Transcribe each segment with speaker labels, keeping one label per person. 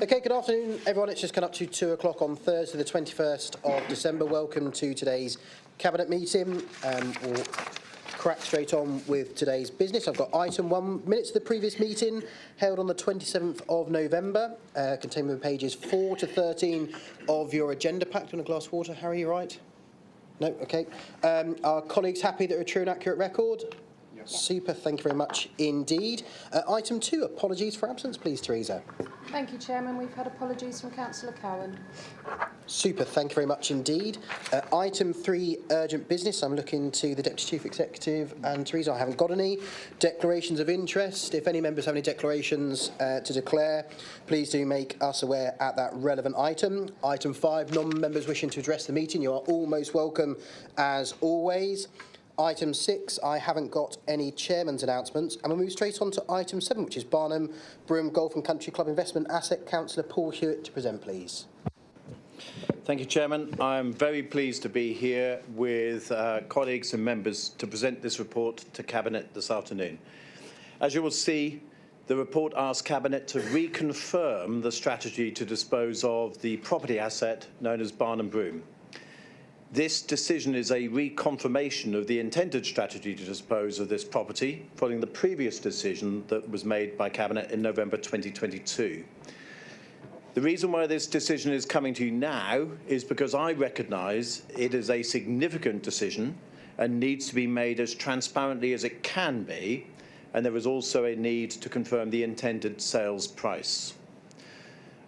Speaker 1: Okay, good afternoon, everyone. It's just come up to 2 o'clock on Thursday, the 21st of December. Welcome to today's Cabinet meeting. We'll crack straight on with today's business. I've got item 1, minutes of the previous meeting held on the 27th of November, containing pages 4 to 13 of your agenda pack. Do you want a glass of water, Harry? You right? No? Okay. Are colleagues happy that a true and accurate record? Super, thank you very much indeed. Item 2, apologies for absence, please, Teresa.
Speaker 2: Thank you, Chairman. We've had apologies from Councillor Cowan.
Speaker 1: Super, thank you very much indeed. Item 3, urgent business. I'm looking to the Deputy Chief Executive and Teresa. I haven't got any. Declarations of interest. If any members have any declarations to declare, please do make us aware at that relevant item. Item 5, non-members wishing to address the meeting. You are all most welcome as always. Item 6, I haven't got any chairman's announcements. And we'll move straight on to item 7, which is Barnum Broom Golf and Country Club Investment Asset. Councillor Paul Hewitt to present, please.
Speaker 3: Thank you, Chairman. I'm very pleased to be here with colleagues and members to present this report to Cabinet this afternoon. As you will see, the report asks Cabinet to reconfirm the strategy to dispose of the property asset known as Barnum Broom. This decision is a reconfirmation of the intended strategy to dispose of this property following the previous decision that was made by Cabinet in November 2022. The reason why this decision is coming to you now is because I recognise it is a significant decision and needs to be made as transparently as it can be, and there is also a need to confirm the intended sales price.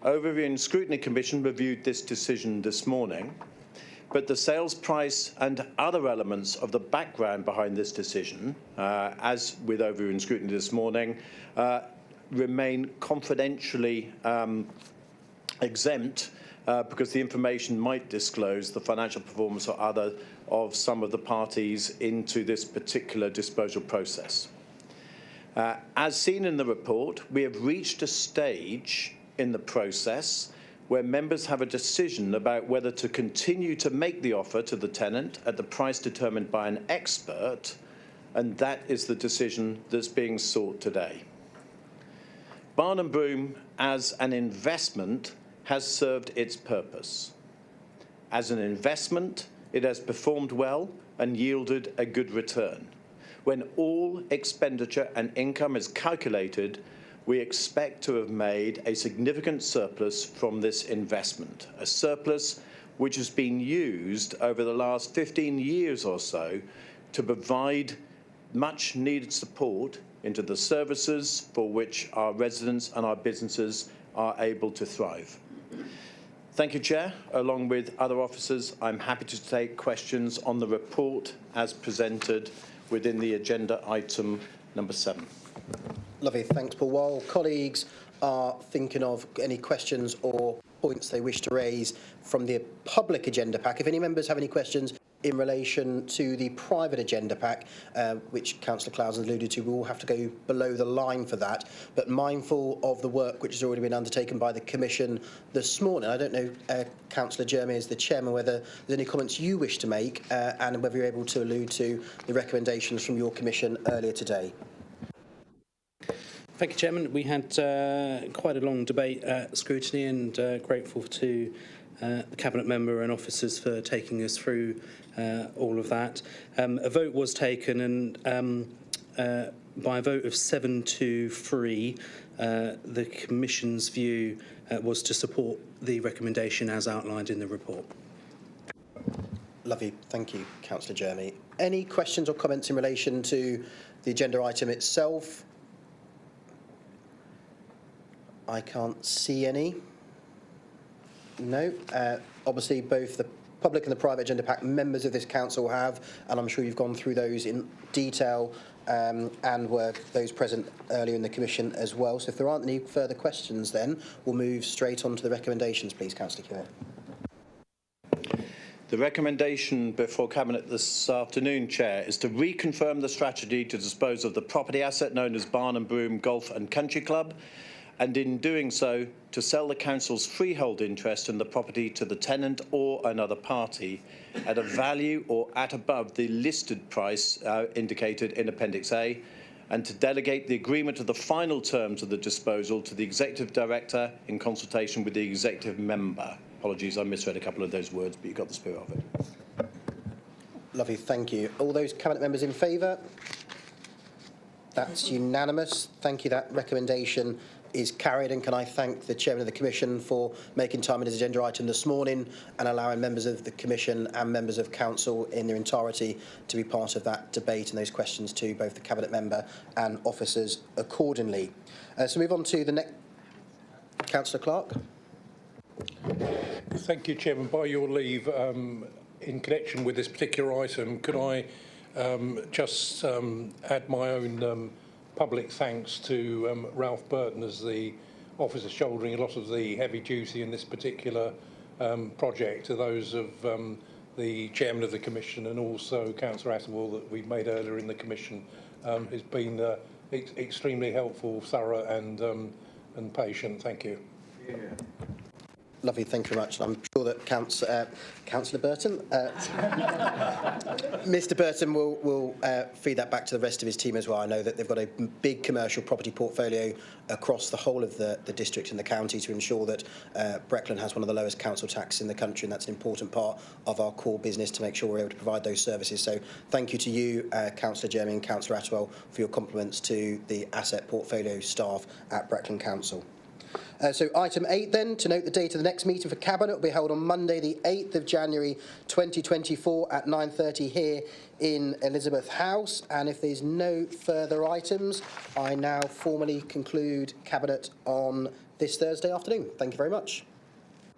Speaker 3: Overview and Scrutiny Commission reviewed this decision this morning, but the sales price and other elements of the background behind this decision, as with Overview and Scrutiny this morning, remain confidentially exempt because the information might disclose the financial performance or other of some of the parties into this particular disposal process. As seen in the report, we have reached a stage in the process where members have a decision about whether to continue to make the offer to the tenant at the price determined by an expert, and that is the decision that's being sought today. Barnum Broom, as an investment, has served its purpose. As an investment, it has performed well and yielded a good return. When all expenditure and income is calculated, we expect to have made a significant surplus from this investment, a surplus which has been used over the last 15 years or so to provide much needed support into the services for which our residents and our businesses are able to thrive. Thank you, Chair. Along with other officers, I'm happy to take questions on the report as presented within the agenda item number 7.
Speaker 1: Lovely, thanks, Paul. While colleagues are thinking of any questions or points they wish to raise from the public agenda pack, if any members have any questions in relation to the private agenda pack, which Councillor Clowes alluded to, we will have to go below the line for that. But mindful of the work which has already been undertaken by the Commission this morning, I don't know, Councillor Jeremy, as the Chairman, whether there's any comments you wish to make and whether you're able to allude to the recommendations from your Commission earlier today.
Speaker 4: Thank you, Chairman. We had quite a long debate at scrutiny, and grateful to the Cabinet member and officers for taking us through all of that. A vote was taken, and by a vote of 7 to 3, the Commission's view was to support the recommendation as outlined in the report.
Speaker 1: Lovely, thank you, Councillor Jeremy. Any questions or comments in relation to the agenda item itself? I can't see any. No. Obviously, both the public and the private agenda pack members of this council have, and I'm sure you've gone through those in detail and were those present earlier in the Commission as well. So if there aren't any further questions, then we'll move straight on to the recommendations, please, Councillor Hewitt.
Speaker 3: The recommendation before Cabinet this afternoon, Chair, is to reconfirm the strategy to dispose of the property asset known as Barnum Broom Golf and Country Club, and in doing so, to sell the Council's freehold interest in the property to the tenant or another party at a value or at above the listed price indicated in Appendix A, and to delegate the agreement of the final terms of the disposal to the Executive Director in consultation with the Executive Member. Apologies, I misread a couple of those words, but you got the spirit of it.
Speaker 1: Lovely, thank you. All those Cabinet members in favour? That's unanimous. Thank you. That recommendation is carried, and can I thank the Chairman of the Commission for making time in his agenda item this morning and allowing members of the Commission and members of Council in their entirety to be part of that debate and those questions to both the Cabinet member and officers accordingly. So move on to the next. Councillor Clark.
Speaker 5: Thank you, Chairman. By your leave, in connection with this particular item, could I just add my own public thanks to Ralph Burton as the officer shouldering a lot of the heavy duty in this particular project, to those of the Chairman of the Commission and also Councillor Atterwell that we made earlier in the Commission. Has been extremely helpful, thorough and patient. Thank you.
Speaker 1: Yeah. Lovely, thank you very much. I'm sure that Councillor Burton, Mr. Burton will feed that back to the rest of his team as well. I know that they've got a big commercial property portfolio across the whole of the district and the county to ensure that Breckland has one of the lowest council tax in the country, and that's an important part of our core business to make sure we're able to provide those services. So thank you to you, Councillor Jeremy and Councillor Atwell, for your compliments to the asset portfolio staff at Breckland Council. So item 8 then, to note the date of the next meeting for Cabinet will be held on Monday the 8th of January 2024 at 9:30 here in Elizabeth House. And if there's no further items, I now formally conclude Cabinet on this Thursday afternoon. Thank you very much.